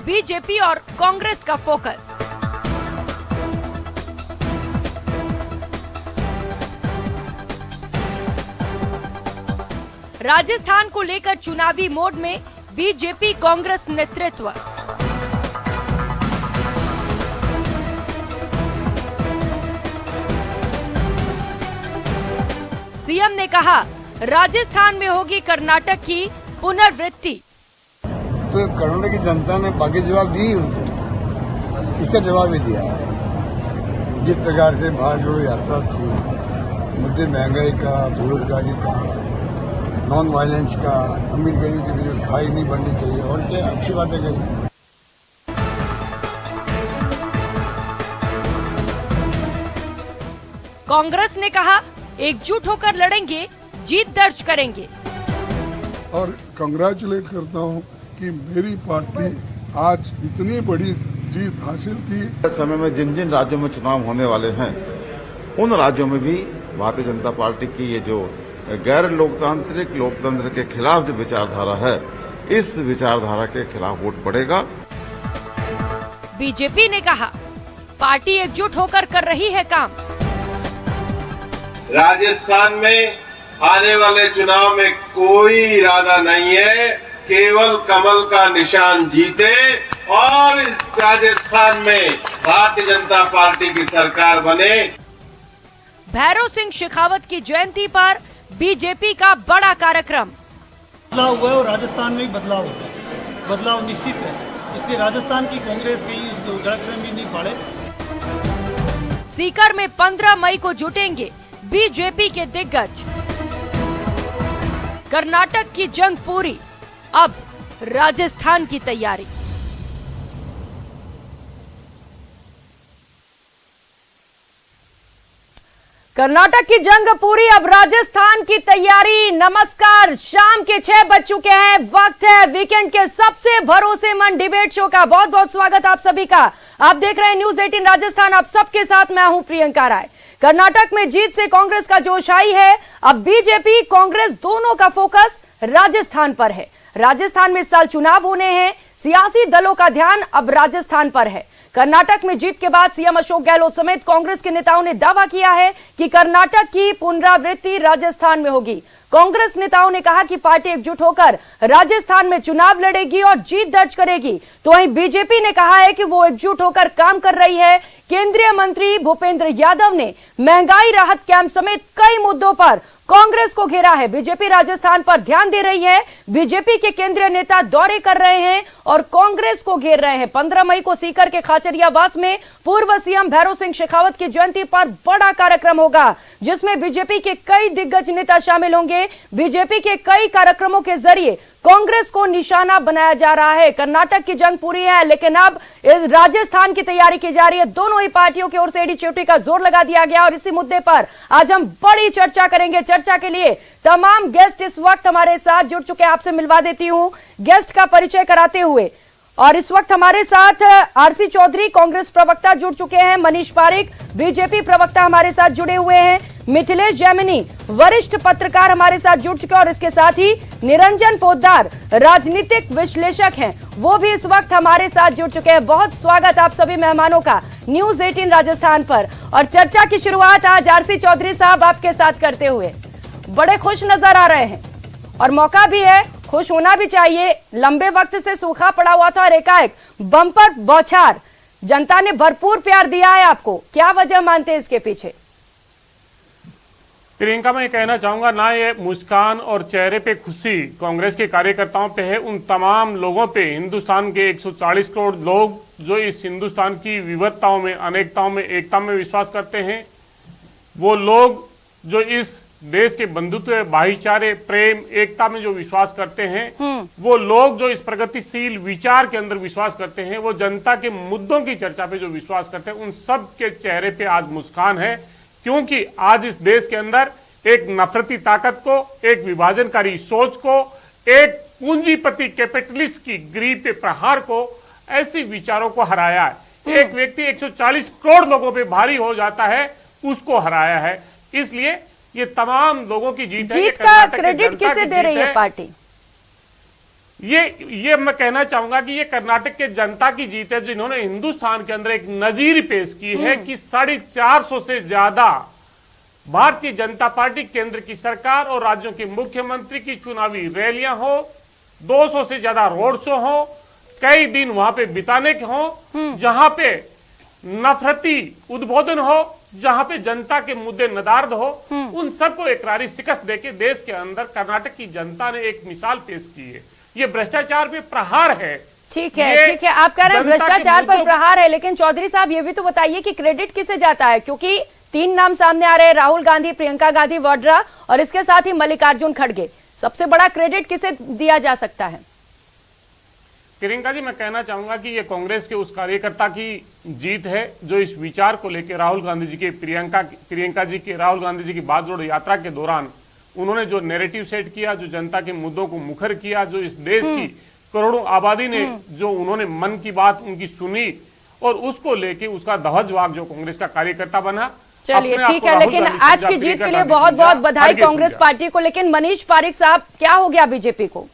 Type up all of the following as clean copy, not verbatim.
BJP और कांग्रेस का focus. Rajasthan को लेकर चुनावी मोड में बीजेपी कांग्रेस नेतृत्व। सीएम ने कहा राजस्थान में होगी कर्नाटक की पुनर्वृत्ति। तो कर्नाटक की जनता ने बाकी जवाब दी, उनको इसका जवाब भी दिया। जिस प्रकार से भारत जोड़ो यात्रा थी, मुद्दे महंगाई का, बेरोजगारी का, नॉन वायलेंस का, अमीर गरीब के बीच खाई नहीं बढ़नी चाहिए, और क्या अच्छी बातें कही। कांग्रेस ने कहा एकजुट होकर लड़ेंगे, जीत दर्ज करेंगे। और कंग्रेचुलेट करता हूं कि मेरी पार्टी आज इतनी बड़ी जीत हासिल की। इस समय में जिन जिन राज्यों में चुनाव होने वाले हैं, उन राज्यों में भी भारतीय जनता पार्टी की ये जो गैर लोकतांत्रिक लोकतंत्र के खिलाफ जो विचारधारा है, इस विचारधारा के खिलाफ वोट पड़ेगा। बीजेपी ने कहा पार्टी एकजुट होकर कर रही है काम। राजस्थान में आने वाले चुनाव में कोई इरादा नहीं है, केवल कमल का निशान जीते और इस राजस्थान में भारतीय जनता पार्टी की सरकार बने। भैरव सिंह शेखावत की जयंती पर बीजेपी का बड़ा कार्यक्रम। बदलाव हुआ है और राजस्थान में भी बदलाव होगा, बदलाव निश्चित है। इसलिए राजस्थान की कांग्रेस कहीं उसको गलत में नहीं पाड़े। सीकर में 15 मई को जुटेंगे बीजेपी के दिग्गज। कर्नाटक की जंग पूरी, अब राजस्थान की तैयारी। कर्नाटक की जंग पूरी, अब राजस्थान की तैयारी। नमस्कार, शाम के 6 बज चुके हैं, वक्त है वीकेंड के सबसे भरोसेमंद डिबेट शो का। बहुत बहुत स्वागत आप सभी का। आप देख रहे हैं न्यूज 18 राजस्थान, आप सबके साथ मैं हूं प्रियंका राय। कर्नाटक में जीत से कांग्रेस का जोश आई है। अब बीजेपी कांग्रेस दोनों का फोकस राजस्थान पर है। राजस्थान में इस साल चुनाव होने हैं, सियासी दलों का ध्यान अब राजस्थान पर है। कर्नाटक में जीत के बाद सीएम अशोक गहलोत समेत कांग्रेस के नेताओं ने दावा किया है कि कर्नाटक की पुनरावृत्ति राजस्थान में होगी। कांग्रेस नेताओं ने कहा कि पार्टी एकजुट होकर राजस्थान में चुनाव लड़ेगी और जीत दर्ज करेगी। तो वहीं बीजेपी ने कहा है कि वो एकजुट होकर काम कर रही है। केंद्रीय मंत्री भूपेंद्र यादव ने महंगाई राहत कैंप समेत कई मुद्दों पर कांग्रेस को घेरा है। बीजेपी राजस्थान पर ध्यान दे रही है। बीजेपी के केंद्रीय नेता दौरे कर रहे हैं और कांग्रेस को घेर रहे हैं। 15 मई को सीकर के खाचरियावास में पूर्व सीएम भैरव सिंह शेखावत की जयंती पर बड़ा कार्यक्रम होगा, जिसमें बीजेपी के कई दिग्गज नेता शामिल होंगे। बीजेपी के कई कार्यक्रमों के जरिए कांग्रेस को निशाना बनाया जा रहा है। कर्नाटक की जंग पूरी है, लेकिन अब राजस्थान की तैयारी की जा रही है। दोनों ही पार्टियों की ओर से एडी चोटी का जोर लगा दिया गया और इसी मुद्दे पर आज हम बड़ी चर्चा करेंगे। चर्चा के लिए तमाम गेस्ट इस वक्त हमारे साथ जुड़ चुके हैं। आपसे मिलवा देती हूं गेस्ट का परिचय कराते हुए। और इस वक्त हमारे साथ आरसी चौधरी कांग्रेस प्रवक्ता जुड़ चुके हैं। मनीष पारिक बीजेपी प्रवक्ता हमारे साथ जुड़े हुए हैं। मिथिलेश जैमिनी वरिष्ठ पत्रकार हमारे साथ जुड़ चुके हैं और इसके साथ ही निरंजन पोद्दार राजनीतिक विश्लेषक हैं, वो भी इस वक्त हमारे साथ जुड़ चुके हैं। बहुत स्वागत आप सभी मेहमानों का न्यूज 18 राजस्थान पर। और चर्चा की शुरुआत आज आरसी चौधरी साहब आपके साथ करते हुए। बड़े खुश नजर आ रहे हैं और मौका भी है, खुश होना भी चाहिए। लंबे वक्त से सूखा पड़ा हुआ था और एकाएक बम्पर बौछार, जनता ने भरपूर प्यार दिया है आपको। क्या वजह मानते हैं इसके पीछे? प्रियंका, मैं कहना चाहूंगा ना, ये मुस्कान और चेहरे पे खुशी कांग्रेस के कार्यकर्ताओं पे है, उन तमाम लोगों पे, हिंदुस्तान के 140 करोड़ लोग जो इस हिंदुस्तान की विविधताओं में, अनेकताओं में, एकता में विश्वास करते हैं। वो लोग जो इस देश के बंधुत्व, भाईचारे, प्रेम, एकता में जो विश्वास करते हैं, वो लोग जो इस प्रगतिशील विचार के अंदर विश्वास करते हैं, वो जनता के मुद्दों की चर्चा पे जो विश्वास करते हैं, उन सब के चेहरे पे आज मुस्कान है। क्योंकि आज इस देश के अंदर एक नफरती ताकत को, एक विभाजनकारी सोच को, एक पूंजीपति कैपिटलिस्ट की गरीब पे प्रहार को, ऐसे विचारों को हराया है। एक व्यक्ति 140 करोड़ लोगों पे भारी हो जाता है, उसको हराया है। इसलिए ये तमाम लोगों की जीत है। जीत का क्रेडिट किसे दे रही है पार्टी? ये मैं कहना चाहूंगा कि ये कर्नाटक के जनता की जीत है, जिन्होंने हिंदुस्तान के अंदर एक नजीर पेश की है कि 450 से ज्यादा भारतीय जनता पार्टी केंद्र की सरकार और राज्यों के मुख्यमंत्री की चुनावी रैलियां हो, 200 से ज्यादा रोड शो हो, कई दिन वहां पे बिताने के हो, जहां पे नफरती उद्बोधन हो, जहां पे जनता के मुद्दे नदारद हो, उन सबको एकरारी शिकस्त देके देश के अंदर कर्नाटक की जनता ने एक मिसाल पेश की है। ये भ्रष्टाचार पे प्रहार है। ठीक है, आप कह रहे हैं भ्रष्टाचार पर प्रहार है, लेकिन चौधरी साहब ये भी तो बताइए कि क्रेडिट किसे जाता है, क्योंकि 3 नाम सामने आ रहे हैं, राहुल गांधी, प्रियंका गांधी वाड्रा और इसके साथ ही मल्लिकार्जुन खड़गे। सबसे बड़ा क्रेडिट किसे दिया जा सकता है? प्रियंका जी, मैं कहना चाहूंगा कि ये कांग्रेस के उस कार्यकर्ता की जीत है जो इस विचार को लेकर राहुल गांधी जी के प्रियंका जी के राहुल गांधी जी की बात जोड़ यात्रा के दौरान उन्होंने जो नैरेटिव सेट किया, जो जनता के मुद्दों को मुखर किया, जो इस देश की करोड़ों आबादी ने जो उन्होंने मन की बात उनकी सुनी और उसको लेके उसका ध्वजवाहक जो कांग्रेस का कार्यकर्ता बना। चलिए ठीक है, लेकिन आज की जीत के लिए बहुत बहुत बधाई कांग्रेस पार्टी को। लेकिन मनीष पारिक साहब, क्या हो गया बीजेपी को?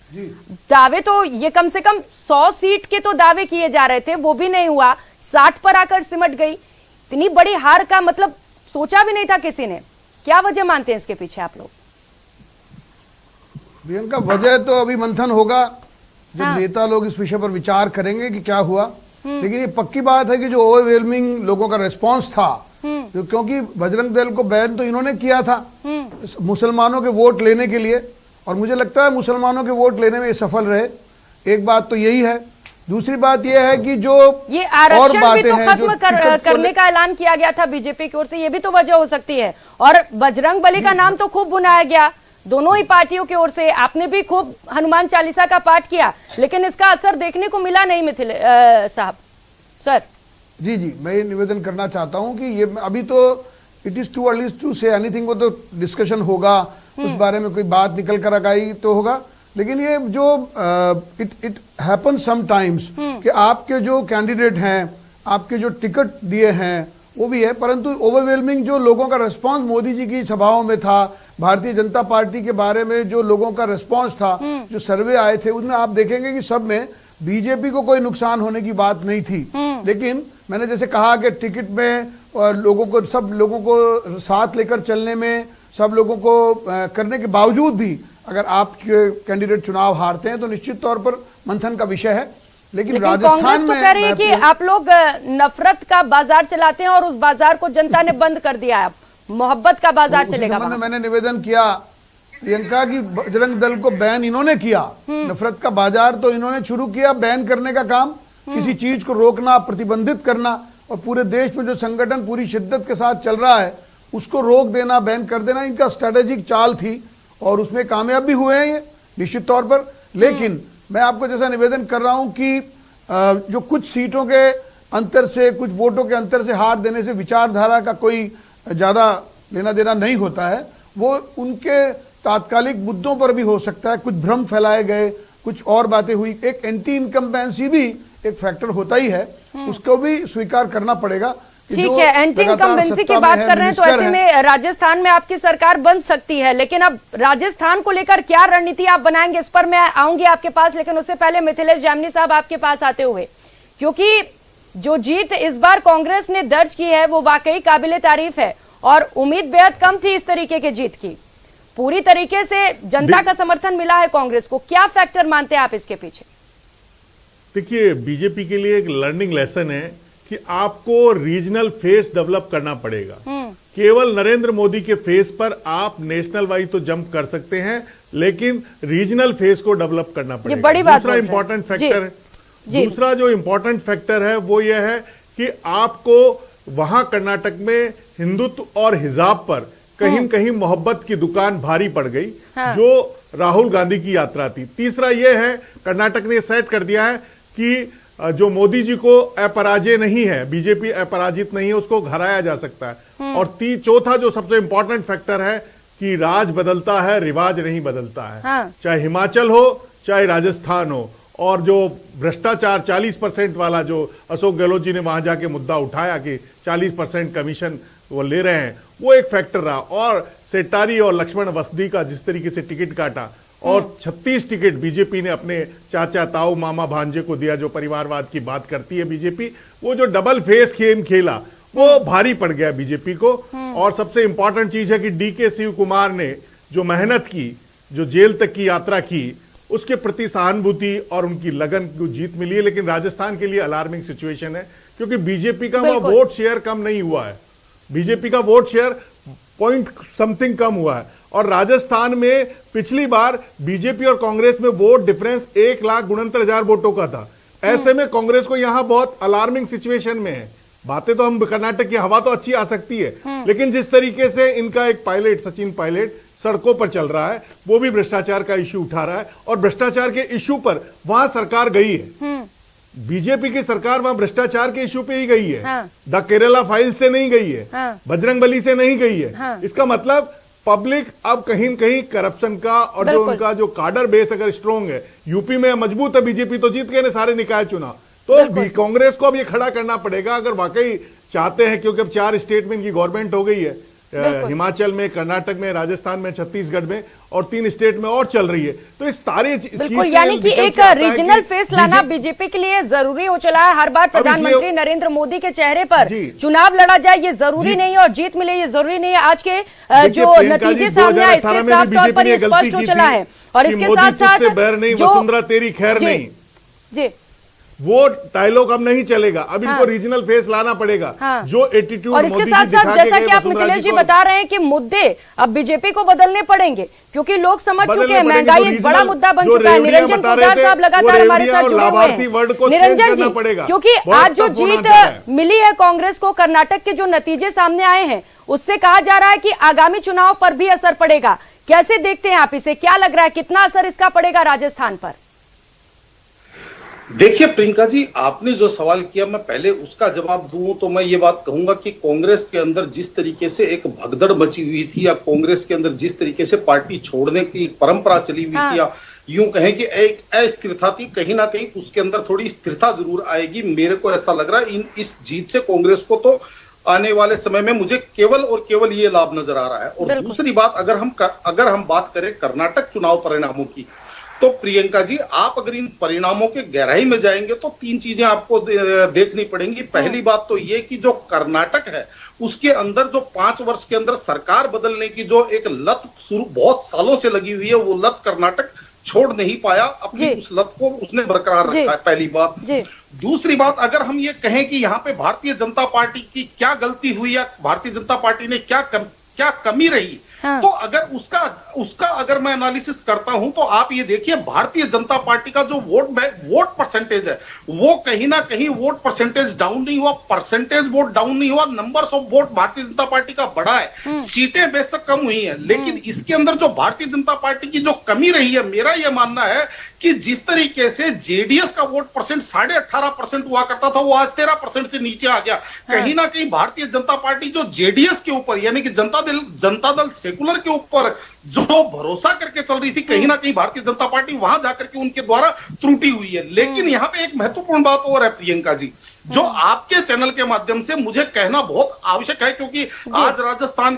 दावे तो ये कम से कम 100 सीट के तो दावे किए जा रहे थे, वो भी नहीं हुआ, 60 पर आकर सिमट गई। इतनी बड़ी हार का मतलब सोचा भी नहीं था किसी ने। क्या वजह मानते हैं इसके पीछे आप लोग? प्रियंका, वजह तो अभी मंथन होगा जब नेता लोग इस विषय पर विचार करेंगे कि क्या हुआ, लेकिन ये पक्की बात है कि जो ओवरवेलमिंग लोगों का रिस्पांस था, क्योंकि बजरंग दल को बैन तो इन्होंने किया था मुसलमानों के वोट लेने के लिए, और मुझे लगता है मुसलमानों के वोट लेने में ये सफल रहे। एक बात तो यही है। दूसरी बात यह है कि जो ये आरक्षण भी तो खत्म करने का ऐलान किया गया था बीजेपी की ओर से, ये भी तो वजह हो सकती है। और बजरंग बली का नाम तो खूब बुनाया गया दोनों ही पार्टियों की ओर से। आपने भी खूब हनुमान चालीसा का पाठ किया, लेकिन इसका असर देखने को मिला नहीं। मिथिल साहब, सर। जी, मैं ये निवेदन करना चाहता हूं कि ये अभी तो it is too early to say anything, वो तो डिस्कशन होगा, उस बारे में कोई बात निकल कर आई तो होगा। लेकिन ये जो इट हैपन समटाइम्स कि आपके जो कैंडिडेट हैं, आपके जो टिकट दिए हैं वो भी है, परंतु ओवरवेलमिंग जो लोगों का रिस्पांस मोदी जी की सभाओं में था, भारतीय जनता पार्टी के बारे में जो लोगों का रिस्पांस था, जो सर्वे आए थे, उसमें आप देखेंगे कि सब में बीजेपी को कोई नुकसान होने की बात नहीं थी। लेकिन मैंने जैसे कहा कि टिकट में और लोगों को, सब लोगों को साथ लेकर चलने में, सब लोगों को करने के बावजूद भी अगर आपके कैंडिडेट चुनाव हारते हैं तो निश्चित तौर पर मंथन का विषय है। लेकिन राजस्थान में कह रही है कि आप लोग नफरत का बाजार चलाते हैं और उस बाजार को जनता ने बंद कर दिया है, मोहब्बत का बाजार चलेगा। मैंने निवेदन किया प्रियंका की बजरंग दल को बैन इन्होंने किया, नफरत का बाजार तो इन्होंने शुरू किया, बैन करने का काम, किसी चीज को रोकना, प्रतिबंधित करना, और पूरे देश में जो संगठन पूरी शिद्दत के साथ चल रहा है उसको रोक देना, बैन कर देना, इनका स्ट्रेटेजिक चाल थी और उसमें कामयाब भी हुए हैं ये निश्चित तौर पर। लेकिन मैं आपको जैसा निवेदन कर रहा हूं कि जो कुछ सीटों के अंतर से, कुछ वोटों के अंतर से हार देने से विचारधारा का कोई ज्यादा लेना देना नहीं होता है। वो उनके तात्कालिक मुद्दों पर भी हो सकता है, कुछ भ्रम फैलाए गए, कुछ और बातें हुई, एक एंटी इनकम्बेंसी भी एक फैक्टर होता ही है, उसको भी स्वीकार करना पड़ेगा। ठीक है, एंटी इनकम्बेंसी की बात कर रहे हैं तो ऐसे में राजस्थान में आपकी सरकार बन सकती है, लेकिन अब राजस्थान को लेकर क्या रणनीति आप बनाएंगे, इस पर मैं आऊंगी आपके पास। लेकिन उससे पहले मिथिलेश जामनी साहब आपके पास आते हुए, क्योंकि जो जीत इस बार कांग्रेस ने दर्ज की है वो वाकई काबिले तारीफ है और उम्मीद बेहद कम थी इस तरीके की जीत की। पूरी तरीके से जनता का समर्थन मिला है कांग्रेस को। क्या फैक्टर मानते हैं आप इसके पीछे? देखिए, बीजेपी के लिए एक लर्निंग लेसन है कि आपको रीजनल फेस डेवलप करना पड़ेगा। केवल नरेंद्र मोदी के फेस पर आप नेशनल वाइज तो जंप कर सकते हैं, लेकिन रीजनल फेस को डेवलप करना पड़ेगा। बड़ी बात दूसरा इंपॉर्टेंट फैक्टर है, दूसरा जो इंपॉर्टेंट फैक्टर है वो यह है कि आपको वहां कर्नाटक में हिंदुत्व और हिजाब पर कहीं न कहीं मोहब्बत की दुकान भारी पड़ गई, जो राहुल गांधी की यात्रा थी। तीसरा यह है, कर्नाटक ने सेट कर दिया है कि जो मोदी जी को अपराजय नहीं है, बीजेपी अपराजित नहीं है, उसको हराया जा सकता है। और चौथा जो सबसे इंपॉर्टेंट फैक्टर है कि राज बदलता है, रिवाज नहीं बदलता है। चाहे हिमाचल हो चाहे राजस्थान हो, और जो भ्रष्टाचार 40% वाला जो अशोक गहलोत जी ने वहां जाके मुद्दा उठाया कि 40% कमीशन वो ले रहे हैं, वो एक फैक्टर रहा। और सेट्टारी और लक्ष्मण वसदी का जिस तरीके से टिकट काटा, और 36 टिकट बीजेपी ने अपने चाचा ताऊ मामा भांजे को दिया। जो परिवारवाद की बात करती है बीजेपी, वो जो डबल फेस गेम खेला वो भारी पड़ गया बीजेपी को। और सबसे इंपॉर्टेंट चीज है कि डीके शिव कुमार ने जो मेहनत की, जो जेल तक की यात्रा की, उसके प्रति सहानुभूति और उनकी लगन को जीत मिली है। लेकिन राजस्थान के लिए अलार्मिंग सिचुएशन है, क्योंकि बीजेपी का वो वोट शेयर कम नहीं हुआ है। बीजेपी का वोट शेयर पॉइंट समथिंग कम हुआ है। और राजस्थान में पिछली बार बीजेपी और कांग्रेस में वोट डिफरेंस 1,69,000 वोटों का था। ऐसे में कांग्रेस को यहां बहुत अलार्मिंग सिचुएशन में है। बातें तो हम कर्नाटक की हवा तो अच्छी आ सकती है, लेकिन जिस तरीके से इनका एक पायलट सचिन पायलट सड़कों पर चल रहा है, वो भी भ्रष्टाचार का इश्यू उठा रहा है। और भ्रष्टाचार के इश्यू पर वहां सरकार गई है, बीजेपी की सरकार वहां भ्रष्टाचार के इश्यू पे ही गई है। द केरला फाइल से नहीं गई है, बजरंगबली से नहीं गई है। इसका मतलब पब्लिक अब कहीं न कहीं करप्शन का और जो उनका जो काडर बेस अगर स्ट्रांग है, यूपी में मजबूत है, बीजेपी तो जीत गए ना सारे निकाय चुनाव, तो कांग्रेस को अब ये खड़ा करना पड़ेगा अगर वाकई चाहते हैं। क्योंकि अब 4 स्टेट में इनकी गवर्नमेंट हो गई है, हिमाचल में, कर्नाटक में, राजस्थान में, छत्तीसगढ़ में, और 3 स्टेट में और चल रही है। तो इस सारे बिल्कुल, यानी कि एक रीजनल फेस लाना बीजेपी के लिए जरूरी हो चला है। हर बार प्रधानमंत्री नरेंद्र मोदी के चेहरे पर चुनाव लड़ा जाए ये जरूरी नहीं है, और जीत मिले ये जरूरी नहीं है। आज के जो नतीजे सामने आए इससे साफ तौर पर ये स्पष्ट हो चला है। और इसके साथ साथ जो वसुंधरा तेरी खैर नहीं जी वो डायलॉग अब नहीं चलेगा। अब इनको रीजनल फेस लाना पड़ेगा। जो एटीट्यूड और इसके साथ साथ जैसा कि आप मिथिलेश जी बता रहे हैं कि मुद्दे अब बीजेपी को बदलने पड़ेंगे, क्योंकि लोग समझ चुके हैं महंगाई एक बड़ा मुद्दा बन चुका है। निरंजन पोद्दार साहब लगातार हमारे साथ जुड़े हुए हैं। निरंजन जी, क्योंकि आज जो जीत मिली है कांग्रेस को, कर्नाटक के जो नतीजे सामने आए हैं उससे कहा जा रहा है कि आगामी चुनाव पर भी असर पड़ेगा। कैसे देखते हैं आप इसे? क्या लग रहा है, कितना असर इसका पड़ेगा राजस्थान पर? देखिए प्रियंका जी, आपने जो सवाल किया मैं पहले उसका जवाब दूं तो मैं ये बात कहूंगा कि कांग्रेस के अंदर जिस तरीके से एक भगदड़ मची हुई थी, या कांग्रेस के अंदर जिस तरीके से पार्टी छोड़ने की परंपरा चली हुई थी, या यूं कहें कि एक अस्थिरता थी, कहीं ना कहीं उसके अंदर थोड़ी स्थिरता जरूर आएगी। मेरे को ऐसा लग रहा है इस जीत से कांग्रेस को तो आने वाले समय में मुझे केवल और केवल ये लाभ नजर आ रहा है। और दूसरी बात, अगर हम बात करें कर्नाटक चुनाव परिणामों की, तो प्रियंका जी आप अगर इन परिणामों के गहराई में जाएंगे तो 3 चीजें आपको देखनी पड़ेंगी। पहली बात तो ये कि जो कर्नाटक है उसके अंदर जो 5 वर्ष के अंदर सरकार बदलने की जो एक लत शुरू बहुत सालों से लगी हुई है, वो लत कर्नाटक छोड़ नहीं पाया, अपनी उस लत को उसने बरकरार रखा है, पहली बात। दूसरी बात, अगर हम ये कहें कि यहाँ पे भारतीय जनता पार्टी की क्या गलती हुई या भारतीय जनता पार्टी ने क्या कमी रही, तो अगर उसका अगर मैं एनालिसिस करता हूं तो आप ये देखिए भारतीय जनता पार्टी का जो वोट परसेंटेज है वो कहीं ना कहीं वोट परसेंटेज डाउन नहीं हुआ, परसेंटेज वोट डाउन नहीं हुआ, numbers of vote Bharatiya Janata party का बढ़ा है, सीटें बेशक कम हुई हैं, लेकिन इसके अंदर जो भारतीय जनता पार्टी की जो कमी रही है, मेरा यह मानना है कि जिस तरीके से जेडीएस का वोट परसेंट 18.5% हुआ करता था, वो आज 13% से नीचे आ गया। कहीं ना कहीं भारतीय जनता पार्टी जो जेडीएस के ऊपर यानी कि जनता दल सेकुलर के ऊपर जो भरोसा करके चल रही थी, कहीं ना कहीं भारतीय जनता पार्टी वहां जाकर के उनके द्वारा त्रुटि हुई है। लेकिन यहाँ पे एक महत्वपूर्ण बात और है प्रियंका जी, जो आपके चैनल के माध्यम से मुझे कहना बहुत आवश्यक है, क्योंकि आज राजस्थान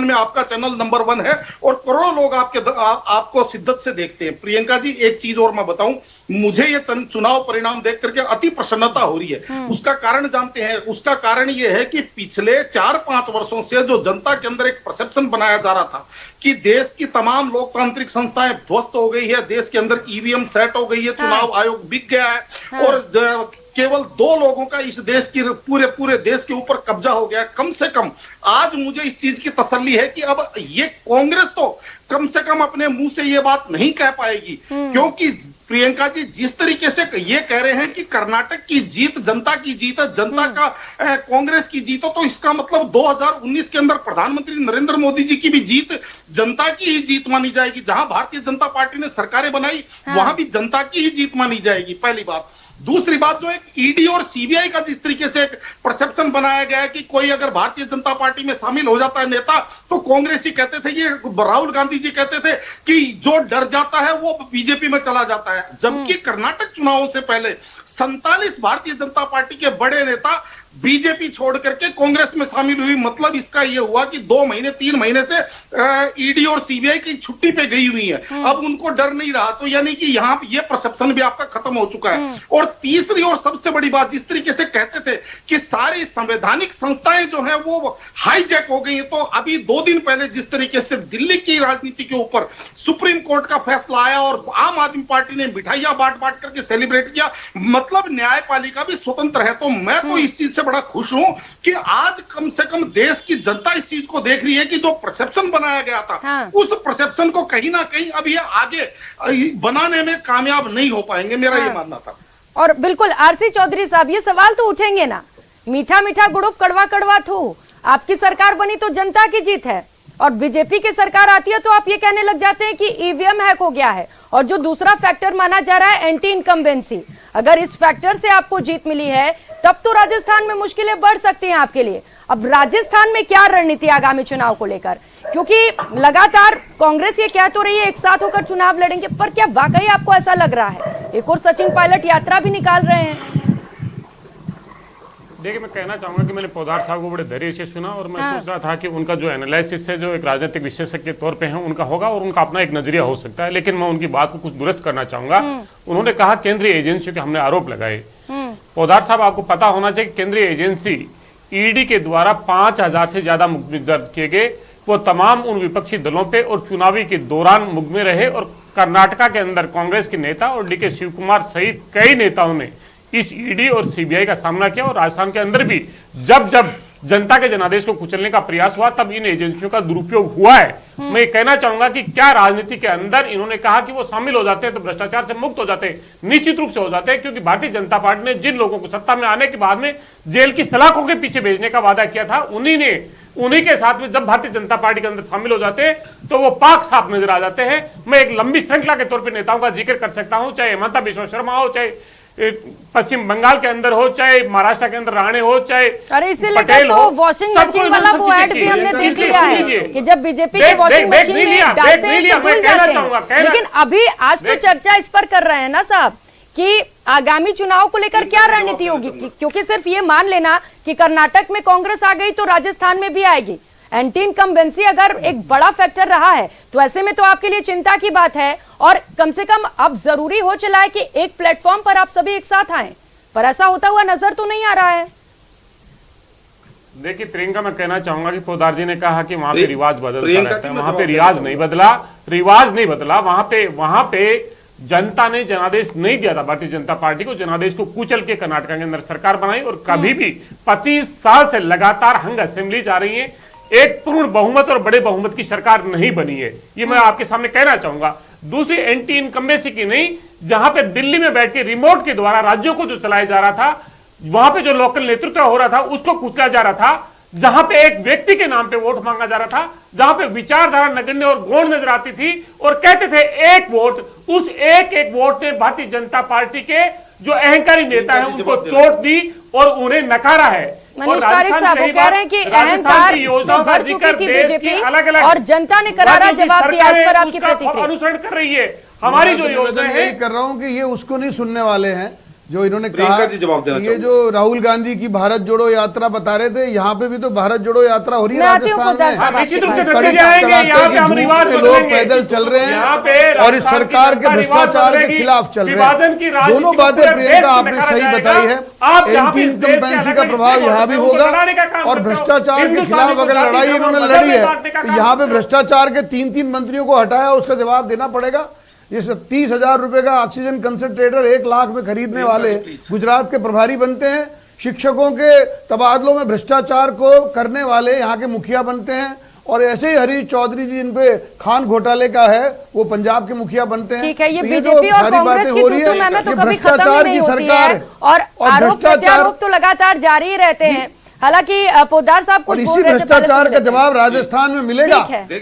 में आपका चैनल नंबर 1 है और करोड़ों लोग आपको शिद्दत से देखते हैं। प्रियंका जी एक चीज और मैं बताऊं, मुझे ये चुनाव परिणाम देख करके अति प्रसन्नता हो रही है। उसका कारण जानते हैं? उसका कारण ये है कि पिछले 4-5 वर्षों से जो जनता के अंदर एक परसेप्शन बनाया जा रहा था कि देश की तमाम लोकतांत्रिक संस्थाएं ध्वस्त हो गई है, देश के अंदर ईवीएम सेट हो गई है, चुनाव आयोग बिक गया है और केवल 2 लोगों का इस देश की पूरे देश के ऊपर कब्जा हो गया। कम से कम आज मुझे इस चीज की तसल्ली है कि अब ये कांग्रेस तो कम से कम अपने मुंह से ये बात नहीं कह पाएगी, क्योंकि प्रियंका जी जिस तरीके से ये कह रहे हैं कि कर्नाटक की जीत जनता की जीत है, जनता का कांग्रेस की जीत हो, तो इसका मतलब 2019 के अंदर प्रधानमंत्री नरेंद्र मोदी जी की भी जीत जनता की ही जीत मानी जाएगी। जहां भारतीय जनता पार्टी ने सरकारें बनाई वहां भी जनता की ही जीत मानी जाएगी, पहली बात। दूसरी बात, जो एक ईडी और सीबीआई का जिस तरीके से एक परसेप्शन बनाया गया है कि कोई अगर भारतीय जनता पार्टी में शामिल हो जाता है नेता, तो कांग्रेसी कहते थे, ये राहुल गांधी जी कहते थे कि जो डर जाता है वो बीजेपी में चला जाता है। जबकि कर्नाटक चुनावों से पहले 47 भारतीय जनता पार्टी के बड़े नेता बीजेपी छोड़ करके कांग्रेस में शामिल हुई। मतलब इसका यह हुआ कि 2 महीने 3 महीने से ईडी और सीबीआई की छुट्टी पे गई हुई है, अब उनको डर नहीं रहा। तो यानी कि यहाँ ये परसेप्शन भी आपका खत्म हो चुका है। और तीसरी और सबसे बड़ी बात, जिस तरीके से कहते थे कि सारी संवैधानिक संस्थाएं जो है वो हाईजैक हो गई, तो अभी 2 दिन पहले जिस तरीके से दिल्ली की राजनीति के ऊपर सुप्रीम कोर्ट का फैसला आया और आम आदमी पार्टी ने मिठाइयां बांट बांट करके सेलिब्रेट किया, मतलब न्यायपालिका भी स्वतंत्र है। तो मैं तो इस चीज से बड़ा खुश हूं कि आज कम से कम देश की जनता इस चीज को देख रही है कि जो परसेप्शन बनाया गया था, उस परसेप्शन को कहीं ना कहीं अब ये आगे बनाने में कामयाब नहीं हो पाएंगे, मेरा ये मानना था। और बिल्कुल आरसी चौधरी साहब, ये सवाल तो उठेंगे ना, मीठा मीठा गुड़ुप कड़वा कड़वा थू, आपकी सरकार बनी तो जनता की जीत है, और बीजेपी की सरकार आती है तो आप ये कहने लग जाते हैं कि ईवीएम हैक हो गया है। और जो दूसरा फैक्टर माना जा रहा है एंटी इनकम्बेंसी, अगर इस फैक्टर से आपको जीत मिली है तब तो राजस्थान में मुश्किलें बढ़ सकती हैं आपके लिए। अब राजस्थान में क्या रणनीति आगामी चुनाव को लेकर, क्योंकि लगातार कांग्रेस ये कह तो रही है एक साथ होकर चुनाव लड़ेंगे, पर क्या वाकई आपको ऐसा लग रहा है? एक और सचिन पायलट यात्रा भी निकाल रहे हैं। देखिए, मैं कहना चाहूंगा कि मैंने पोदार साहब को बड़े धैर्य से सुना और मैं सोच रहा था कि उनका जो एनालिसिस है, जो एक राजनीतिक विशेषज्ञ के तौर पे है, उनका होगा और उनका अपना एक नजरिया हो सकता है। लेकिन मैं उनकी बात को कुछ दुरुस्त करना चाहूंगा। उन्होंने कहा केंद्रीय एजेंसियों के हमने आरोप लगाए। पोदार साहब, आपको पता होना चाहिए केंद्रीय एजेंसी ईडी के द्वारा 5000 से ज्यादा मुकदमे दर्ज किए गए, वो तमाम उन विपक्षी दलों पे और चुनावी के दौरान मुकदमे रहे। और कर्नाटका के अंदर कांग्रेस के नेता और डीके शिव कुमार सहित कई नेताओं ने इस ईडी और सीबीआई का सामना किया। और राजस्थान के अंदर भी जब जब जनता के जनादेश को कुचलने का प्रयास हुआ तब इन एजेंसियों का दुरुपयोग हुआ है। मैं ये कहना चाहूंगा कि क्या राजनीति के अंदर इन्होंने कहा कि वो शामिल हो जाते हैं तो भ्रष्टाचार से मुक्त हो जाते हैं, निश्चित रूप से हो जाते हैं, क्योंकि भारतीय जनता पार्टी ने जिन लोगों को सत्ता में आने के बाद में जेल की सलाखों के पीछे भेजने का वादा किया था, उन्हीं के साथ में जब भारतीय जनता पार्टी के अंदर शामिल हो जाते हैं तो वो पाक साफ नजर आ जाते हैं। मैं एक लंबी श्रृंखला के तौर पर नेताओं का जिक्र कर सकता हूं, चाहे हेमंता बिश्वा शर्मा हो, चाहे पश्चिम बंगाल के अंदर हो, चाहे महाराष्ट्र के अंदर राणे हो, चाहे अरे इसे लेकर तो वॉशिंग मशीन वाला वो ऐड भी हमने देख लिया है कि जब बीजेपी के वॉशिंग मशीन में डालते हैं तो भूल जाते हैं। लेकिन अभी आज तो चर्चा इस पर कर रहे हैं ना साहब कि आगामी चुनाव को लेकर क्या रणनीति होगी, क्योंकि सिर्फ ये मान लेना कि कर्नाटक में कांग्रेस आ गई तो राजस्थान में भी आएगी। एंटी इनकम्बेंसी अगर एक बड़ा फैक्टर रहा है तो ऐसे में तो आपके लिए चिंता की बात है, और कम से कम अब जरूरी हो चला है कि एक प्लेटफॉर्म पर आप सभी एक साथ आए, पर ऐसा होता हुआ नजर तो नहीं आ रहा है। देखिए प्रियंका, मैं कहना चाहूंगा कि पोदार जी ने कहा कि वहां पे रिवाज बदलता रहता है, वहां पे रिवाज नहीं बदला, वहां पे जनता ने जनादेश नहीं दिया था भारतीय जनता पार्टी को, जनादेश को कुचल के कर्नाटक के अंदर सरकार बनाई। और कभी भी 25 साल से लगातार हंग असेंबलीज आ रही है, एक पूर्ण बहुमत और बड़े बहुमत की सरकार नहीं बनी है, ये मैं आपके सामने कहना चाहूंगा। दूसरी एंटी इनकम्बेंसी की नहीं, जहां पे दिल्ली में बैठ के रिमोट के द्वारा राज्यों को जो चलाया जा रहा था, वहां पे जो लोकल नेतृत्व हो रहा था उसको कुचला जा रहा था, जहां पे एक व्यक्ति के नाम पे वोट मांगा जा रहा था, जहां पे विचारधारा नगण्य और गौण नजर आती थी, और कहते थे एक वोट, उस एक वोट ने भारतीय जनता पार्टी के जो अहंकारी नेता है उनको चोट दी और उन्हें नकारा है। मनीष पारिक साहब वो कह रहे हैं कि अहंकार से भर चुकी थी बीजेपी और जनता ने करारा जवाब दिया। इस पर आपकी प्रतिक्रिया? अनुसरण कर रही है हमारी जो योजना है। कर रहा हूं कि ये उसको नहीं सुनने वाले हैं जो इन्होंने कहा। जवाब देना ये जो राहुल गांधी की भारत जोड़ो यात्रा बता रहे थे, यहाँ पे भी तो भारत जोड़ो यात्रा हो रही है राजस्थान में, लोग पैदल चल रहे हैं और इस सरकार के भ्रष्टाचार के खिलाफ चल रहे हैं। दोनों बातें प्रियंका आपने सही बताई है। एंटी इनकम्बेंसी का प्रभाव यहाँ भी होगा और भ्रष्टाचार के खिलाफ अगर लड़ाई इन्होंने लड़ी है तो यहाँ पे भ्रष्टाचार के 3 मंत्रियों को हटाया, उसका जवाब देना पड़ेगा। इस 30,000 रुपए का ऑक्सीजन कंसंट्रेटर 1 लाख में खरीदने वाले गुजरात के प्रभारी बनते हैं, शिक्षकों के तबादलों में भ्रष्टाचार को करने वाले यहाँ के मुखिया बनते हैं, और ऐसे ही हरीश चौधरी जी जिनपे खान घोटाले का है वो पंजाब के मुखिया बनते हैं। ठीक है, ये बीजेपी और कांग्रेस की तूतू में तो कभी खत्म ही नहीं होती है और आरोप प्रत्यारोप तो लगातार जारी ही रहते हैं। हालांकि पोदार साहब को इसी भ्रष्टाचार का जवाब राजस्थान में मिलेगा,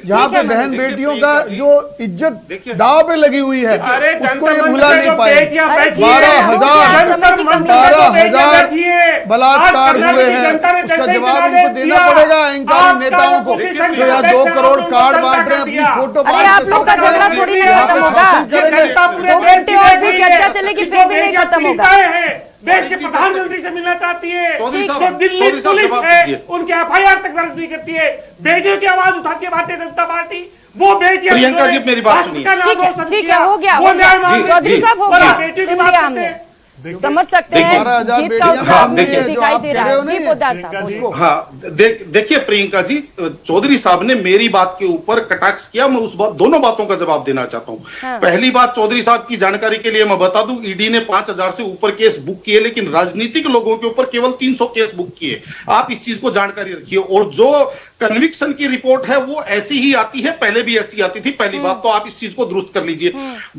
जहाँ पे बहन बेटियों का जो इज्जत दाव पे लगी हुई है उसको ये भुला नहीं पाए। 12,000 बलात्कार हुए हैं, उसका जवाब इनको देना पड़ेगा अहंकारी नेताओं को जो यहाँ 2 करोड़ कार्ड बांट रहे हैं अपनी फोटो। अरे आप लोग का झगड़ा थोड़ी नहीं खत्म होगा, 2 घंटे और भी चर्चा चलेगी फिर भी नहीं खत्म होगा। देश के प्रधानमंत्री से मिलना चाहती है, चौधरी जो साहब, दिल्ली चौधरी साहब पुलिस जवाब है दीजिए। उनके FIR तक दर्ज नहीं करती है। बेटियों की आवाज उठाती है भारतीय जनता पार्टी, वो बेटियां प्रियंका जी, मेरी बात सुनिए। ठीक है, हो गया, वो न्याय मांग चौधरी साहब हो गया, बेटियों की सुन बात लिया करते हमने। हैं। समझ सकते हैं जीत का उत्साह मुझे दिखाई दे रहा है। जी पोद्दार साहब बोलिए। हाँ, देखिए प्रियंका जी, चौधरी साहब ने मेरी बात के ऊपर कटाक्ष किया, मैं उस दोनों बातों का जवाब देना चाहता हूं। हाँ। पहली बात, चौधरी साहब की जानकारी के लिए मैं बता दूं, ईडी ने 5000 से ऊपर केस बुक किए, लेकिन राजनीतिक लोगों के ऊपर केवल 300 केस बुक किए। आप इस चीज को जानकारी रखिए। और जो कन्विक्शन की रिपोर्ट है वो ऐसी ही आती है, पहले भी ऐसी आती थी। पहली बात तो आप इस चीज को दुरुस्त कर लीजिए।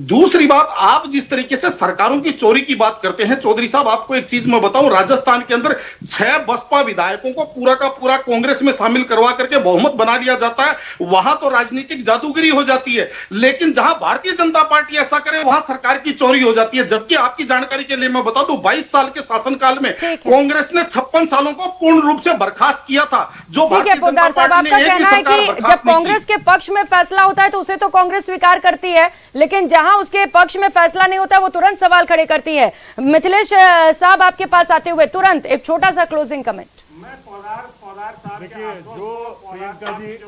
दूसरी बात, आप जिस तरीके से सरकारों की चोरी की बात करते हैं चौधरी साहब, आपको एक चीज मैं बताऊं, राजस्थान के अंदर 6 बसपा विधायकों को पूरा का पूरा कांग्रेस में शामिल करवा करके बहुमत बना लिया जाता है। वहां तो राजनीतिक जादूगरी हो जाती है, लेकिन जहां भारतीय जनता पार्टी ऐसा करे वहां सरकार की चोरी हो जाती है। जबकि आपकी जानकारी के लिए मैं बता दूं, 22 साल के शासनकाल में कांग्रेस ने 56 सालों को पूर्ण रूप से बर्खास्त किया था। जो भारतीय जनता साहब, आपका कहना है कि जब कांग्रेस के पक्ष में फैसला होता है तो उसे तो कांग्रेस स्वीकार करती है, लेकिन जहां उसके पक्ष में फैसला नहीं होता है वो तुरंत सवाल खड़े करती है। मिथिलेश साहब, आपके पास आते हुए तुरंत एक छोटा सा क्लोजिंग कमेंट। देखिए, जो प्रियंका जी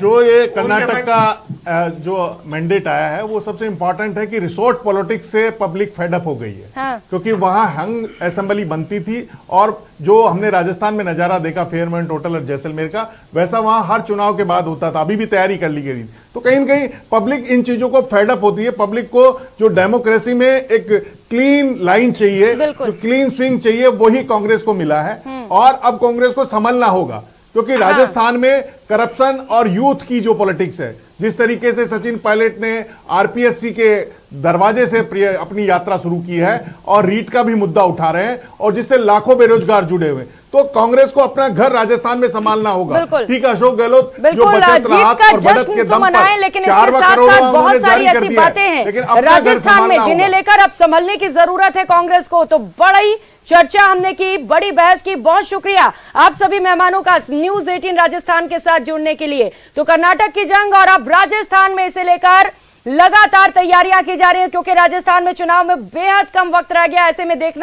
जो ये कर्नाटक का जो मैंडेट आया है वो सबसे इंपॉर्टेंट है कि रिसोर्ट पॉलिटिक्स से पब्लिक फेडअप हो गई है। हाँ। क्योंकि वहां हंग असेंबली बनती थी और जो हमने राजस्थान में नजारा देखा फेयरमैन टोटल और जैसलमेर का, वैसा वहां हर चुनाव के बाद होता था। अभी भी तैयारी कर ली गई। तो कहीं न कहीं पब्लिक इन चीजों को फेडअप होती है। पब्लिक को जो डेमोक्रेसी में एक क्लीन लाइन चाहिए, जो क्लीन स्विंग चाहिए, वही कांग्रेस को मिला है। और अब कांग्रेस को संभलना होगा, क्योंकि राजस्थान में करप्शन और यूथ की जो पॉलिटिक्स है, जिस तरीके से सचिन पायलट ने आरपीएससी के दरवाजे से अपनी यात्रा शुरू की है और रीट का भी मुद्दा उठा रहे हैं, और जिससे लाखों बेरोजगार जुड़े हुए, तो कांग्रेस को अपना घर राजस्थान में संभालना होगा। ठीक है, अशोक गहलोत जो बचत राहत और बढ़त के दम पर लेकिन इसके साथ बहुत सारी ऐसी बातें हैं राजस्थान में जिन्हें लेकर अब संभलने की जरूरत है कांग्रेस को। तो बड़ी चर्चा हमने की, बड़ी बहस की। बहुत शुक्रिया आप सभी मेहमानों का न्यूज 18 राजस्थान के साथ जुड़ने के लिए। तो कर्नाटक की जंग और अब राजस्थान में इसे लेकर लगातार तैयारियां की जा रही है, क्योंकि राजस्थान में चुनाव में बेहद कम वक्त रह गया। ऐसे में देखना